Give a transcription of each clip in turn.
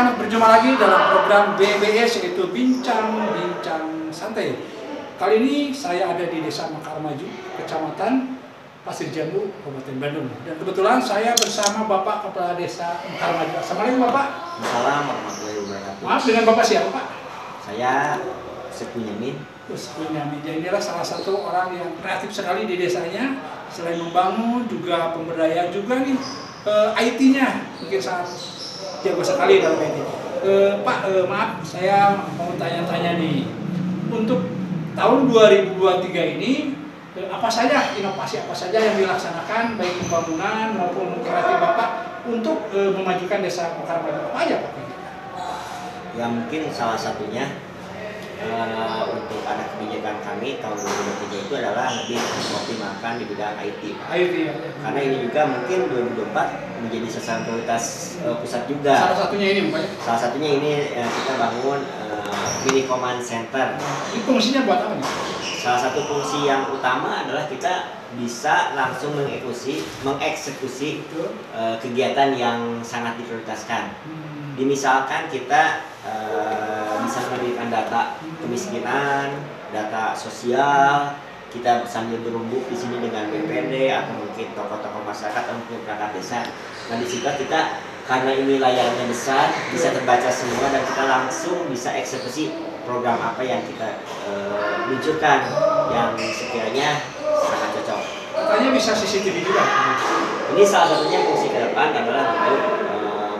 Selamat berjumpa lagi dalam program BBS, yaitu Bincang-Bincang Santai. Kali ini saya ada di Desa Mekar Maju, Kecamatan Pasir Jambu, Kabupaten Bandung. Dan kebetulan saya bersama Bapak Kepala Desa Mekar Maju. Assalamualaikum Bapak. Assalamualaikum warahmatullahi wabarakatuh. Maaf, dengan Bapak siapa Pak? Saya Sepu Nyamin. Jadi inilah salah satu orang yang kreatif sekali di desanya. Selain membangun, juga pemberdayaan juga nih IT-nya mungkin sangat jago sekali dalam IT. Pak, maaf, saya mau tanya-tanya nih. Untuk tahun 2023 ini, apa saja inovasi apa saja yang dilaksanakan baik pembangunan maupun kreatif Bapak untuk memajukan desa Mekar Maju? Apa aja Pak? Ya mungkin salah satunya untuk ada kebijakan kami tahun 2023 itu adalah lebih mengoptimalkan di bidang IT. IT ya. Karena ini juga mungkin 2024 menjadi sasaran prioritas pusat juga. Salah satunya ini Pak. Salah satunya ini kita bangun mini command center. Ini fungsinya buat apa nih? Salah satu fungsi yang utama adalah kita bisa langsung mengeksekusi kegiatan yang sangat diprioritaskan. Misalkan kita bisa memberikan data kemiskinan, data sosial, kita sambil berumbuk di sini dengan BPD atau mungkin tokoh-tokoh masyarakat atau mungkin perangkat desa. Nah di situ kita, karena ini layarnya besar, bisa terbaca semua dan kita langsung bisa eksekusi program apa yang kita luncurkan yang sekiranya sangat cocok. Katanya bisa CCTV juga. Ini salah satunya fungsi ke depan adalah untuk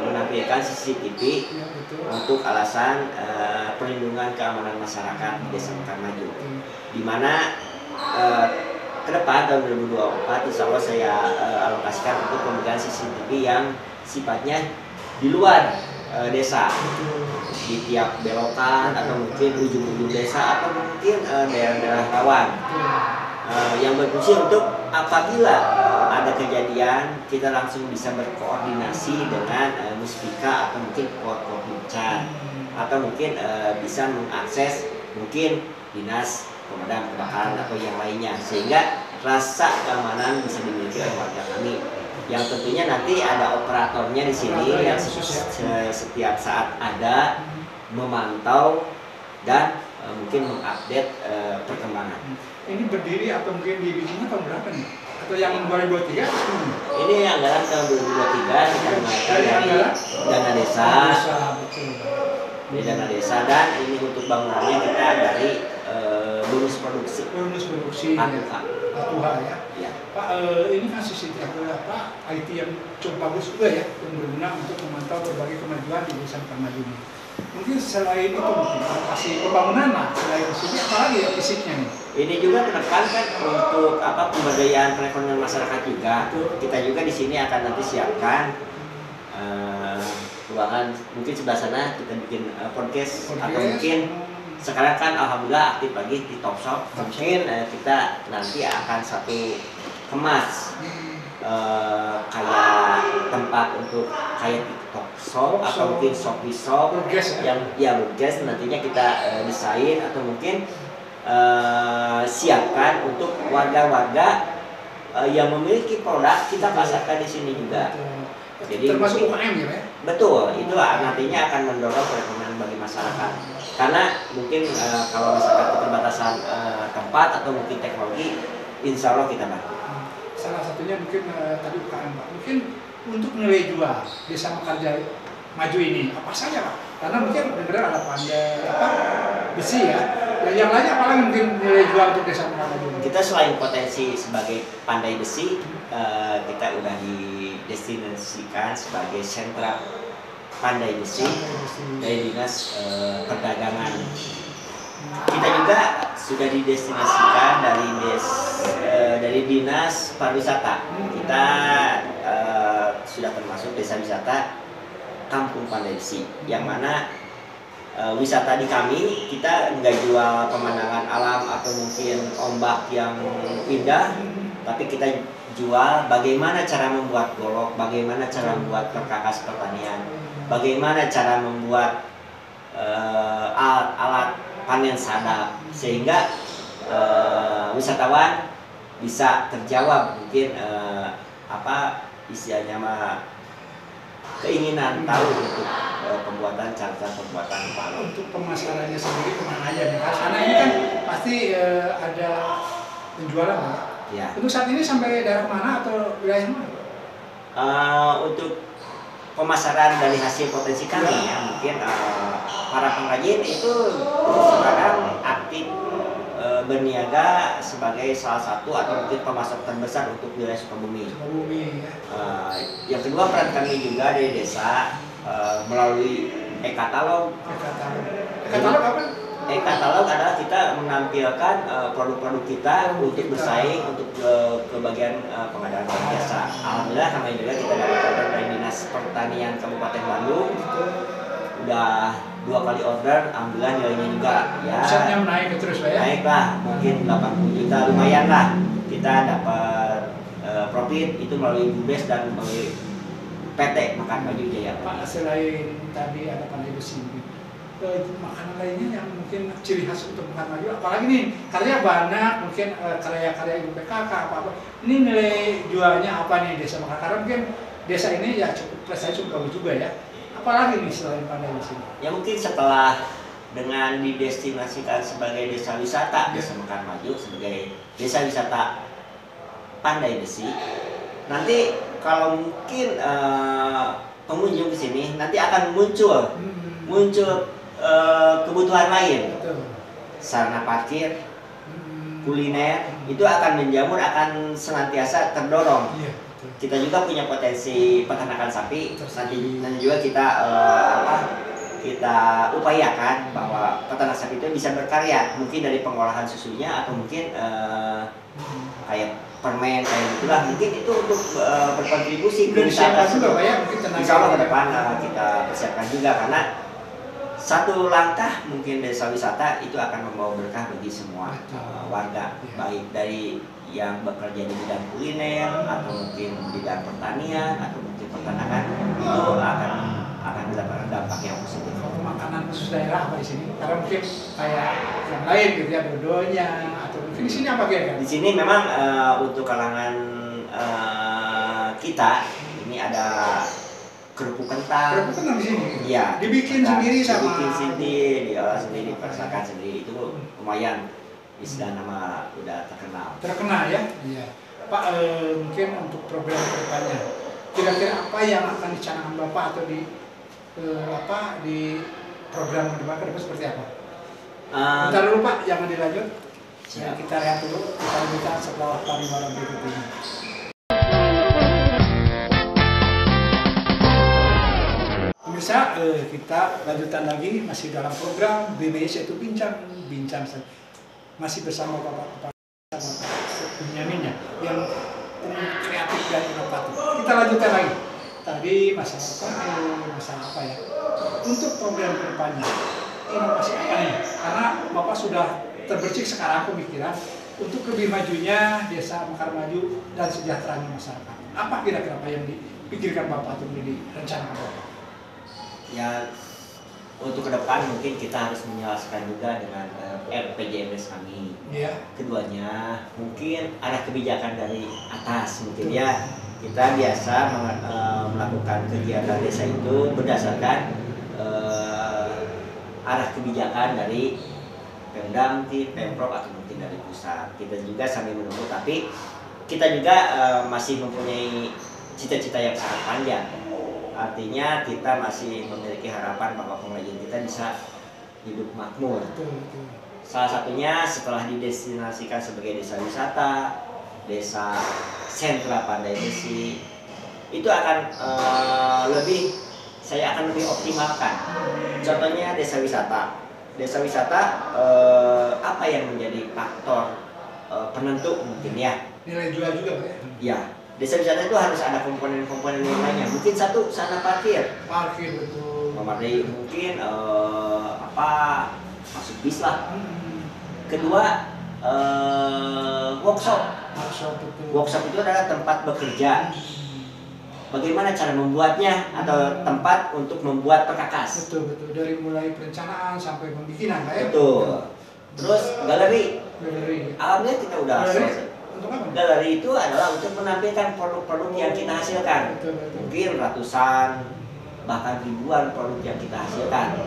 menampilkan CCTV untuk alasan perlindungan keamanan masyarakat di Desa Mekar Maju. Di mana ke depan tahun 2024 insya Allah saya alokasikan untuk pemilihan CCTV yang sifatnya di luar desa, di tiap belokan atau mungkin ujung-ujung desa atau mungkin daerah-daerah rawan, yang berfungsi untuk apabila ada kejadian kita langsung bisa berkoordinasi dengan Muspika atau mungkin Korpimcat atau mungkin bisa mengakses mungkin dinas pemadam kebakaran atau yang lainnya, sehingga rasa keamanan bisa dimiliki oleh warga kami. Yang tentunya nanti ada operatornya di sini yang setiap saat ada memantau dan mungkin mengupdate perkembangan. Ini berdiri atau mungkin dibikinnya tahun berapa nih? Atau yang 2023? Ini anggaran tahun 2023 kita menggunakan dari dana desa. Dari dana desa, dan ini untuk bangunannya kita dari bonus produksi. Bonus produksi. A2H ya. Ya. Pak, ini kan CCTV apa? IT yang cukup bagus juga ya, yang berguna untuk memantau berbagai kemajuan di Desa Mekar Maju ini. Mungkin selain itu mungkin kasih pembangunan lah, selain sini apa lagi ya fisiknya nih? Ini juga ke depan kan untuk pemberdayaan perekonomian masyarakat juga. Kita juga di sini akan nanti siapkan ruangan, mungkin sebelah sana kita bikin podcast atau mungkin sekarang kan alhamdulillah aktif lagi di Topshop. Mungkin kita nanti akan satu kemas kayak tempat untuk kayak TikTok shop atau mungkin Shopee shop yang ya burges nantinya kita desain atau mungkin siapkan untuk warga-warga yang memiliki produk kita pasarkan di sini juga. Jadi termasuk UKM ya? Betul, itu nantinya akan mendorong perekonomian bagi masyarakat. Karena mungkin kalau masyarakat keterbatasan tempat atau mungkin teknologi, insya Allah kita bantu. Salah satunya mungkin tadi UKM Pak. Mungkin untuk nilai jual Desa Mekar Maju ini apa saja Pak? Karena mungkin benar ada pandai besi ya. Yang lainnya apalagi mungkin nilai jual untuk Desa Mekar Maju ini? Kita selain potensi sebagai pandai besi, kita udah didestinasikan sebagai sentra pandai besi dari dinas perdagangan. Kita juga sudah didestinasikan dari dinas pariwisata. Kita sudah termasuk desa wisata Kampung Pandai Besi, yang mana wisata di kami kita nggak jual pemandangan alam atau mungkin ombak yang indah, tapi kita jual bagaimana cara membuat golok, bagaimana cara membuat perkakas pertanian, bagaimana cara membuat alat panen sadap, sehingga wisatawan bisa terjawab mungkin apa istilahnya keinginan tahu untuk pembuatan charter pembuatan balon. Untuk pemasarannya sendiri kemana aja nih Mas? Karena ini kan pasti ada penjualan Pak. Ya. Untuk saat ini sampai daerah mana atau wilayah mana? Untuk pemasaran dari hasil potensi kami ya, mungkin para pengrajin itu sekarang aktif berniaga sebagai salah satu atau mungkin pemasok terbesar untuk wilayah Sukabumi. Sukabumi ya. Yang kedua, peran kami juga dari desa melalui e-katalog. E-katalog apa? E-katalog adalah kita menampilkan produk-produk kita untuk bersaing untuk ke bagian pengadaan barang jasa. Alhamdulillah kami juga kita dapat order dari Dinas Pertanian Kabupaten Bandung. Udah 2 kali order, alhamdulillah nilainya juga ya. Omsetnya menaik terus Pak ya? Naik lah, mungkin 80 juta lumayan lah. Kita dapat profit itu melalui BUMDes dan melalui PT Makan Maju Jaya. Pak, selain tadi ada pandai besi, makanan lainnya yang mungkin ciri khas untuk Makan Maju, apalagi nih karya banyak, mungkin karya-karya ibu PKK apa-apa. Ini nilai jualnya apa nih desa Makan? Karena mungkin desa ini ya cukup prestasi cukup bagus juga ya. Apalagi nih selain pandai besi? Ya mungkin setelah dengan didestinasikan sebagai desa wisata, Desa Makan Maju sebagai desa wisata pandai besi, nanti kalau mungkin pengunjung ke sini nanti akan muncul kebutuhan lain, sarana parkir, kuliner itu akan menjamur, akan senantiasa terdorong. Kita juga punya potensi peternakan sapi, nanti juga kita kita upayakan bahwa peternak sapi itu bisa berkarya, mungkin dari pengolahan susunya atau mungkin kayak permen kayak gitulah, mungkin itu untuk berkontribusi ke wisata juga ya. Insya Allah ke depan kita persiapkan juga, karena satu langkah mungkin desa wisata itu akan membawa berkah bagi semua warga, baik dari yang bekerja di bidang kuliner atau mungkin bidang pertanian atau mungkin peternakan, itu akan mendapatkan dampak yang positif. Kalau makanan khusus daerah apa di sini? Karena mungkin kayak yang lain gitu ya, dodonya atau mungkin di sini apa kira-kira? Di sini memang untuk kalangan kita ini ada kerupuk kentang. Kerupuk kentang di sini? Iya. Dibikin sendiri sama? Dibikin sendiri, diolah sendiri, dipaksakan sendiri, itu lumayan. Istilah nama udah terkenal. Terkenal ya? Iya. Pak, mungkin untuk program kedepannya, kira-kira apa yang akan dicanangkan Bapak atau di program kedepan seperti apa? Bentar dulu Pak, jangan dilanjut. Ya, kita lihat dulu, kita lanjutkan setelah pariwara berikut ini. Pemirsa, kita lanjutkan lagi masih dalam program BBS, yaitu bincang masih bersama Bapak Benyaminnya yang kreatif dan inovatif. Kita lanjutkan lagi. Tadi masalah apa ya? Untuk program kedepannya, inovasi apa nih? Karena Bapak sudah terbercik sekarang pemikiran untuk lebih majunya desa Mekar Maju dan sejahteranya masyarakat. Apa kira-kira yang dipikirkan Bapak atau direncanakan Bapak? Ya, untuk ke depan mungkin kita harus menjelaskan juga dengan RPJMS kami. Yeah. Keduanya mungkin arah kebijakan dari atas, mungkin ya kita biasa melakukan kegiatan desa itu berdasarkan arah kebijakan dari Pemda, Pemprov atau mungkin dari pusat. Kita juga sambil menunggu, tapi kita juga masih mempunyai cita-cita yang sangat panjang. Artinya kita masih memiliki harapan bahwa pengrajin kita bisa hidup makmur. Salah satunya setelah didestinasikan sebagai desa wisata, desa sentra pandai besi, itu akan saya akan lebih optimalkan. Contohnya desa wisata. Desa wisata apa yang menjadi faktor penentu mungkin ya? Nilai jual juga Pak ya? Ya. Desa wisata itu harus ada komponen-komponen yang lainnya. Mungkin satu, sarana parkir. Parkir betul. Memadai mungkin masuk bis lah. Kedua, workshop. Workshop itu adalah tempat bekerja. Bagaimana cara membuatnya atau tempat untuk membuat perkakas. Betul. Dari mulai perencanaan sampai pembikinan Pak ya? Betul. Terus galeri. Alhamdulillah kita udah selesai. Galeri itu adalah untuk menampilkan produk-produk yang kita hasilkan. Betul. Mungkin ratusan bahkan ribuan produk yang kita hasilkan.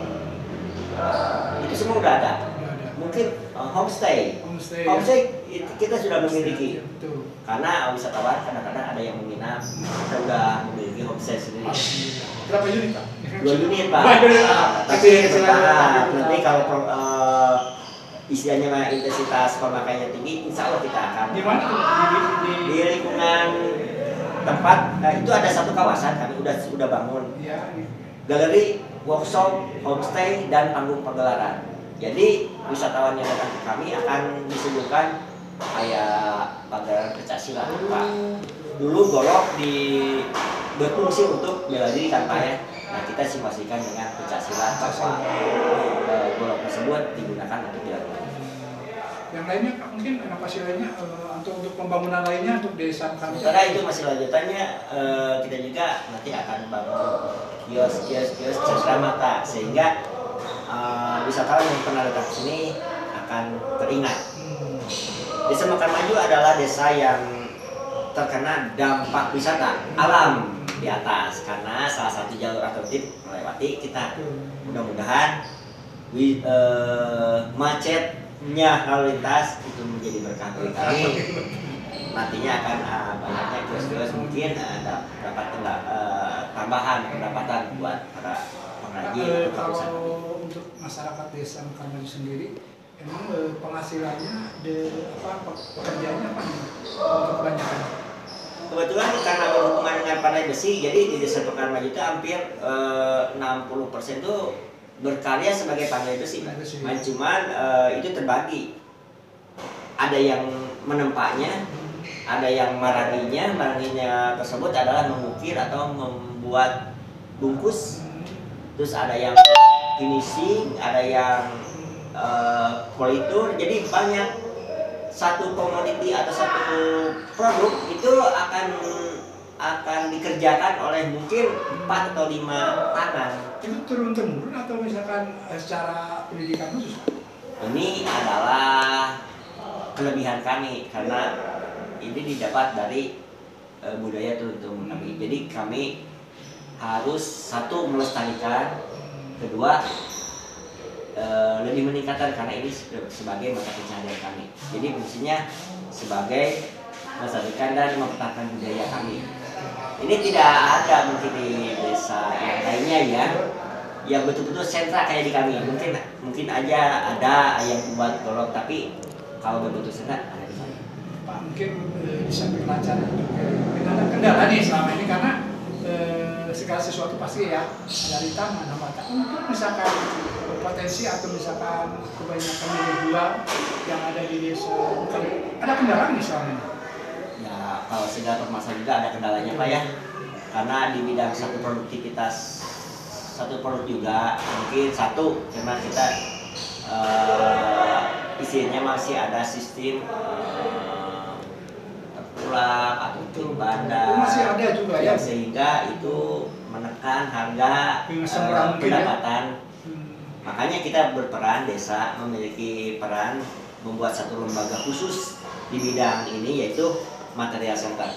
Itu semua udah ada. Mungkin homestay kita sudah memiliki. Karena wisatawan kadang-kadang ada yang menginap, kita udah memiliki homestay sendiri. Berapa unit Pak? 2 unit Pak. Tapi bertahap. Nanti kalau istilahnya intensitas pemakaiannya tinggi, insya Allah kita akan. Di mana tuh? Di lingkungan tempat. Itu ada satu kawasan kami udah bangun. Galeri, workshop, homestay, dan panggung pagelaran. Jadi wisatawan yang datang ke kami akan disuguhkan kayak pagelaran pencak silat Pak. Dulu golok berfungsi untuk bela diri kan Pak ya. Nah kita simulasikan dengan pencak silat bahwa golok tersebut digunakan untuk bela diri. Yang lainnya Pak, mungkin inovasi lainnya untuk pembangunan lainnya untuk desa kami. Karena itu masih lanjutannya, kita juga nanti akan bangun kios cendera mata sehingga wisatawan yang pernah datang ke sini akan teringat. Desa Mekarmaju adalah desa yang terkena dampak wisata alam di atas karena salah satu jalur alternatif melewati kita. Mudah-mudahan macetnya lalu lintas itu menjadi berkah bagi kami. Nantinya akan banyaknya kios-kios mungkin dapat tambahan pendapatan buat para pengrajin. Kalau untuk masyarakat desa Mekarmaju sendiri, emang penghasilannya pekerjaannya apa nih untuk kebanyakan? Kebetulan karena berhubungan dengan pandai besi, jadi di desa Mekarmaju itu hampir 60% itu berkarya sebagai pandai besi. Cuman itu terbagi. Ada yang menempaknya, ada yang maranginya tersebut adalah mengukir atau membuat bungkus. Terus ada yang finishing, ada yang politur. Jadi banyak satu komoditi atau satu produk itu akan dikerjakan oleh mungkin 4 atau 5 tangan. Itu turun-temurun atau misalkan secara pendidikan khusus? Ini adalah kelebihan kami karena ini didapat dari budaya turun-temurun kami. Jadi kami harus satu melestarikan, kedua lebih meningkatkan karena ini sebagai mata pencaharian kami. Jadi fungsinya sebagai melestarikan dan mempertahankan budaya kami. Ini tidak ada mungkin di desa yang lainnya ya, yang betul-betul sentra kayak di kami. Mungkin aja ada yang buat golok, tapi kalau betul-betul sentra ada di sana. Pak, mungkin bisa berlancar kendala nih selama ini karena segala sesuatu pasti ya ada rintangan, ada mata. Untuk misalkan potensi atau misalkan kebanyakan nilai jual yang ada di desa, ada kendala nih selama ini? Ya kalau segala permasalahan juga ada kendalanya Pak ya, karena di bidang satu produktivitas satu produk juga mungkin satu karena kita isinya masih ada sistem terpulang atau itu bandar masih ada juga ya, sehingga itu menekan harga pendapatan. Makanya kita berperan, desa memiliki peran membuat satu lembaga khusus di bidang ini yaitu material center.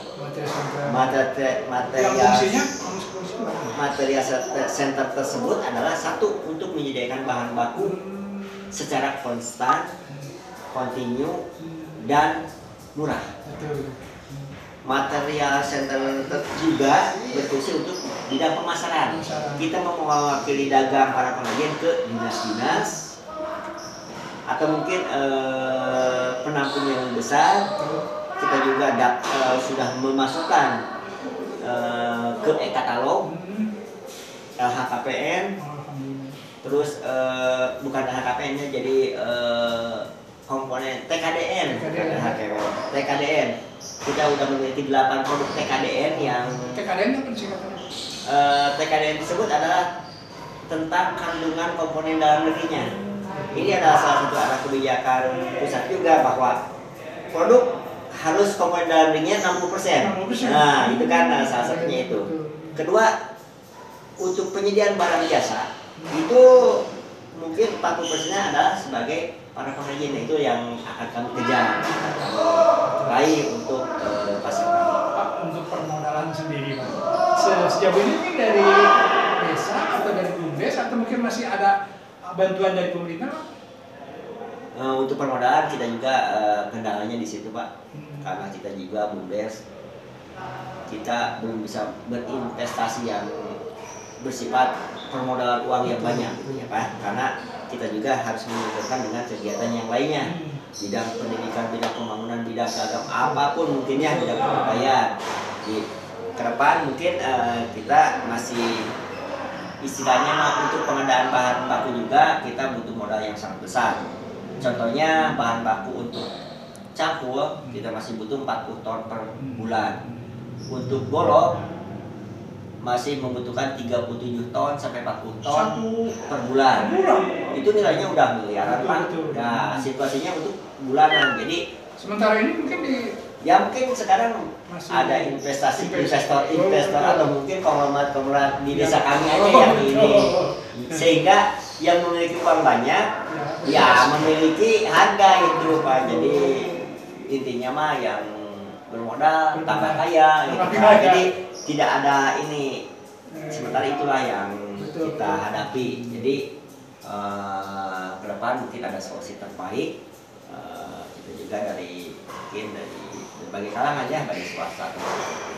Material center tersebut adalah satu untuk menyediakan bahan baku secara konstan, kontinu, dan murah. Material center juga berfungsi untuk bidang pemasaran. Kita mewakili dagang para pengrajin ke dinas-dinas atau mungkin penampung yang besar. Kita juga sudah memasukkan ke e-katalog LHKPN, terus bukan LHKPN-nya jadi komponen TKDN. Kita udah memiliki 8 produk TKDN yang TKDN apa singkatannya? TKDN tersebut adalah tentang kandungan komponen dalam negerinya. Ini adalah salah satu arah kebijakan pusat juga bahwa produk harus komponen dalam negerinya 60%. Nah, itu kan salah satunya itu. Kedua, untuk penyediaan barang jasa itu mungkin 40%-nya adalah sebagai para pengrajin. Itu yang akan kami kejar, raih untuk pasar kami. Pak, untuk permodalan sendiri Pak, sejauh ini dari desa masih ada bantuan dari pemerintah Pak? Untuk permodalan kita juga kendalanya di situ Pak, karena kita juga BUMDes, kita belum bisa berinvestasi yang bersifat permodalan uang yang banyak gitu ya Pak, karena kita juga harus menyesuaikan dengan kegiatan yang lainnya, bidang pendidikan, bidang pembangunan, bidang agam, apapun mungkin ya, bidang kebudayaan. Di ke depan mungkin kita masih istilahnya untuk pengadaan bahan baku juga kita butuh modal yang sangat besar. Contohnya bahan baku untuk cangkul kita masih butuh 40 ton per bulan. Untuk golok masih membutuhkan 37 ton sampai 40 ton per bulan. Itu nilainya udah miliaran Pak. Nah, situasinya untuk bulanan. Jadi sementara ini mungkin ya mungkin sekarang masih ada investor atau mungkin konglomerat di desa kami aja yang ini, sehingga yang memiliki uang banyak ya memiliki harga itu Pak. Jadi intinya mah yang bermodal tambah kaya gitu Pak. Jadi tidak ada ini, sementara itulah yang kita hadapi. Jadi ke depan mungkin ada solusi terbaik, kita juga dari mungkin dari berbagai kalangan ya, dari swasta atau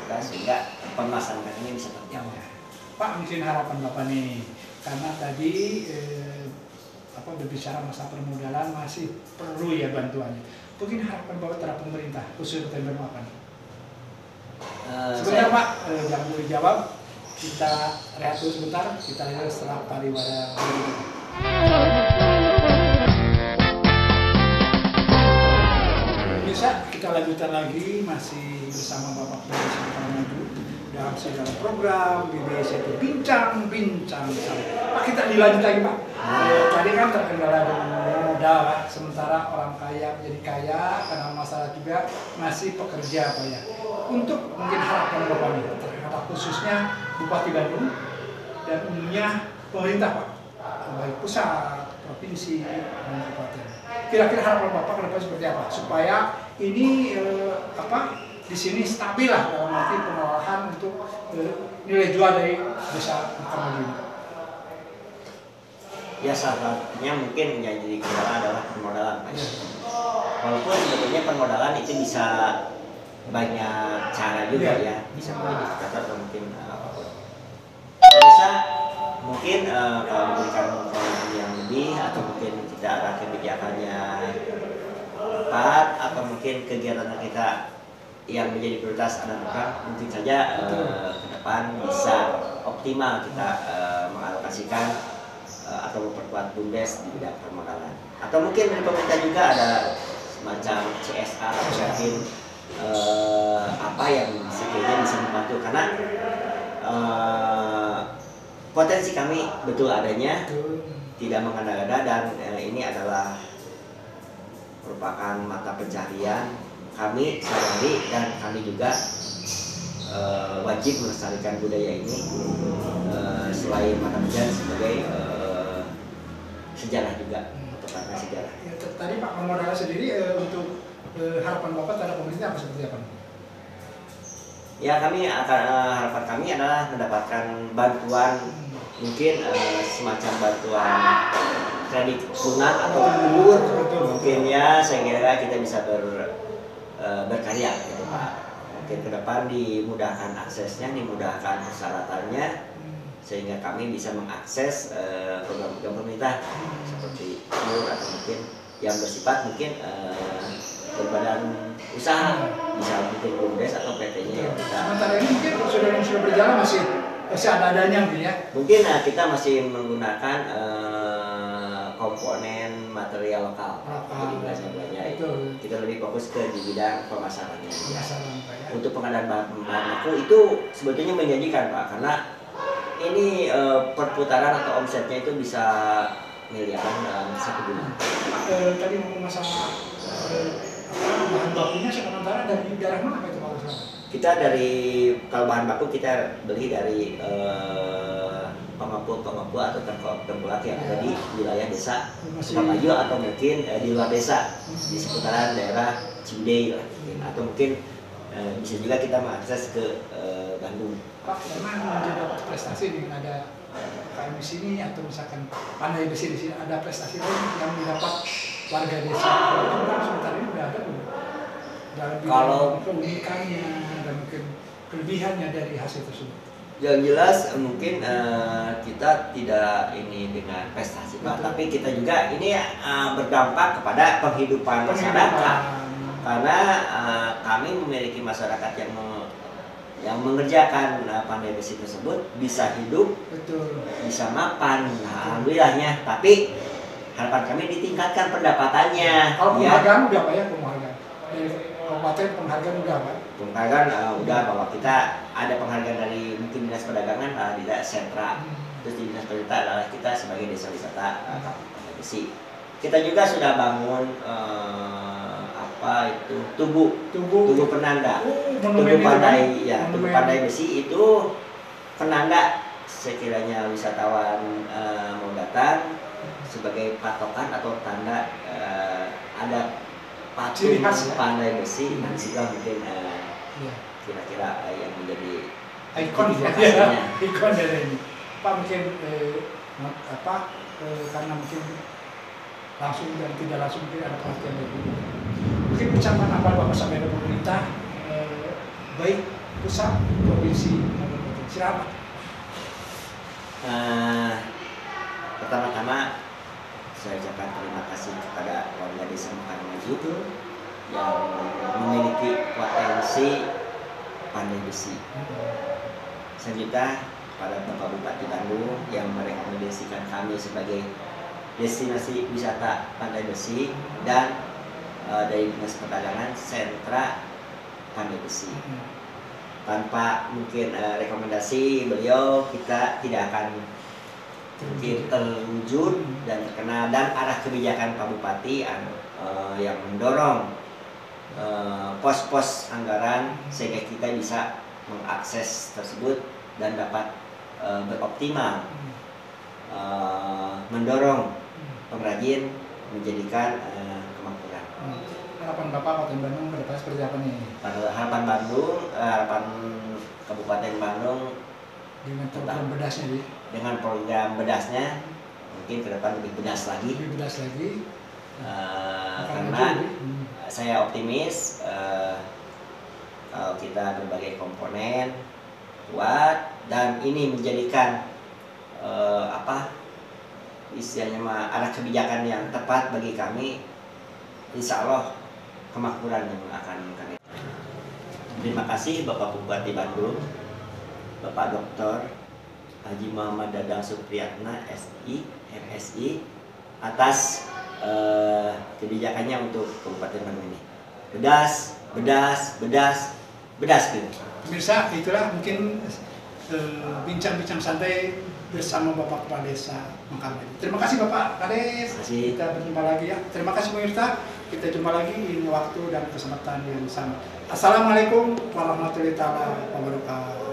kita, sehingga permasalahan ini bisa terjawab. Pak, mungkin harapan Bapak nih, karena tadi berbicara masa permodalan masih perlu ya bantuannya. Mungkin harapan Bapak terhadap pemerintah khusus Kota Bandung apa? Sebentar Pak, jangan dulu dijawab. Kita rehat dulu sebentar, kita lihat setelah pariwara berikut. Bisa kita lanjutkan lagi masih bersama Bapak Presiden Kota Maju dalam segala program BBS itu bincang-bincang. Pak, kita dilanjut lagi Pak. Tadi kan terkendala dengan modal, sementara orang kaya menjadi kaya karena masalah juga masih pekerja Pak ya. Untuk mungkin harapan Bapak nih terhadap khususnya Bupati Bandung dan umumnya pemerintah Pak, baik pusat, provinsi, dan kabupaten. Kira-kira harapan Bapak ke depan seperti apa supaya ini di sini stabil lah dalam arti pengolahan untuk nilai jual dari desa Maju ini? Ya salah satunya mungkin yang jadi kendala adalah permodalan Pak. Walaupun sebetulnya permodalan itu bisa banyak cara juga ya, bisa modifikasi atau mungkin apapun. Bisa mungkin kalau memberikan kewenangan yang lebih, atau mungkin tidak ada kebijakannya tepat, atau mungkin kegiatan kita yang menjadi prioritas adalah mungkin saja ke depan bisa optimal kita mengalokasikan atau memperkuat BUMDes di bidang permodalan. Atau mungkin dari pemerintah juga ada semacam CSR atau mungkin apa yang sekiranya bisa membantu, karena potensi kami betul adanya, tidak mengada-ngada, dan ini adalah merupakan mata pencaharian kami sehari-hari, dan kami juga wajib melestarikan budaya ini selain mata pencaharian sebagai sejarah juga, untuk karena sejarah. Ya, tadi Pak permodalan sendiri untuk harapan Bapak terhadap pemerintah apa seperti apa? Ya, kami akan harapan kami adalah mendapatkan bantuan, mungkin semacam bantuan kredit lunak atau kur, mungkin ya, sehingga kita bisa berkarya gitu Pak. Mungkin ke depan dimudahkan aksesnya, dimudahkan persyaratannya, sehingga kami bisa mengakses program-program pemerintah seperti kur atau mungkin yang bersifat mungkin berbadan usaha, bisa mungkin BUMDes atau PT-nya yang kita. Sementara ini mungkin yang sudah berjalan masih ada-adanya mungkin ya. Mungkin kita masih menggunakan komponen material lokal. Jadi belanja itu kita lebih fokus ke di bidang pemasarannya. Untuk pengadaan bahan baku itu sebetulnya menjanjikan Pak, karena ini perputaran atau omsetnya itu bisa miliaran dalam satu bulan. Tadi mau masalah bahan bakunya sementara dari daerah mana Pak itu Pak? Kita dari, kalau bahan baku kita beli dari pengepul atau tengkulak yang ada di wilayah desa Maju, atau mungkin di luar desa di seputaran daerah Ciwidey lah, atau mungkin bisa juga kita mengakses ke Bandung. Pak, memang menjaga prestasi dengan ada UKM di sini atau misalkan pandai besi di sini ada prestasi lain yang didapat warga desa sebentar ini udah ada belum? Dalam Kalau keunikannya dan mungkin kelebihannya dari hasil tersebut. yang jelas mungkin kita tidak ini dengan prestasi Pak, tapi kita juga ini berdampak kepada penghidupan masyarakat. Karena kami memiliki masyarakat yang mengerjakan pandai besi tersebut bisa hidup, betul, bisa mapan, alhamdulillahnya. Tapi harapan kami ditingkatkan pendapatannya. Kalau penghargaan udah Pak ya, penghargaan dari kabupaten penghargaan udah Pak? Penghargaan udah, bahwa kita ada penghargaan dari mungkin dinas perdagangan, tidak sentra, terus di dinas pariwisata adalah kita sebagai desa wisata pandai besi. Kita juga sudah bangun apa itu tugu penanda, tugu pandai ya, tugu pandai besi itu penanda sekiranya wisatawan mau datang sebagai patokan atau tanda ada patung pandai besi. Nah disitulah mungkin kira-kira yang menjadi ikon ya, ikon dari ini Pak. Mungkin karena mungkin langsung dan tidak langsung mungkin ada perhatian dari pemerintah. Mungkin ucapan apa Bapak sampai ke pemerintah, baik pusat, provinsi maupun provinsi, silakan. Pertama-tama saya ucapkan terima kasih kepada warga desa Mekar Maju yang memiliki potensi pandai besi. Selanjutnya kepada Bapak Bupati Bandung yang merekomendasikan kami sebagai destinasi wisata pandai besi dan dari dinas perdagangan sentra pandai besi. Tanpa mungkin rekomendasi beliau kita tidak akan mungkin terwujud dan terkenal, dan arah kebijakan Pak Bupati yang mendorong pos-pos anggaran sehingga kita bisa mengakses tersebut dan dapat beroptimal mendorong pengrajin menjadikan kemakmuran. Harapan Bapak Kabupaten Bandung ke depan seperti apa nih? Harapan Bandung, harapan Kabupaten Bandung dengan program bedasnya nih? Dengan program bedasnya mungkin ke depan lebih bedas lagi. Lebih bedas lagi. Karena saya optimis kalau kita berbagai komponen kuat dan ini menjadikan istilahnya arah kebijakan yang tepat bagi kami, insya Allah kemakmuran yang akan kami. Terima kasih Bapak Bupati Bandung, Bapak Dr. Haji Muhammad Dadang Supriyatna SI, MSI atas kebijakannya untuk Kabupaten Bandung ini. Bedas gitu. Pemirsa, itulah mungkin bincang-bincang santai bersama Bapak Kepala Desa Mekar Maju. Terima kasih Bapak Kades. Kita berjumpa lagi ya. Terima kasih pemirsa. Kita jumpa lagi di waktu dan kesempatan yang sama. Assalamualaikum warahmatullahi wabarakatuh.